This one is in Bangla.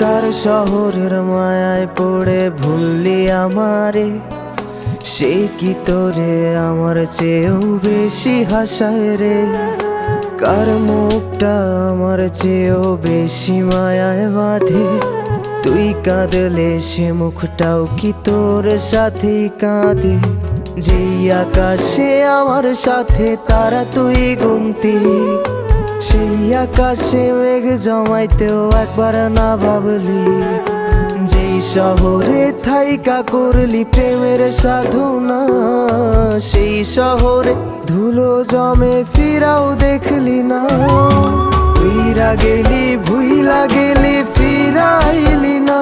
কার শহরের মায়ায় পড়ে ভুললি আমারে, সে কি তোরে আমার চেয়েও বেশি হাসায় রে। কার মুখটা আমার চেয়েও বেশি মায়ায় বাঁধে, তুই কাঁদলে সে মুখটাও কি তোর সাথেই কাঁদে। যেই আকাশে আমার সাথে তারা তুই গুনতি, সেই আকাশে মেঘ জমাইতেও একবার না ভাবলি। যেই শহরে থাইকা করলি প্রেমের সাধনা, সেই শহরে ধুলো জমে ফিরাও দেখলি না। উইরা গেলি ভুইলা গেলি ফিরাইলি না।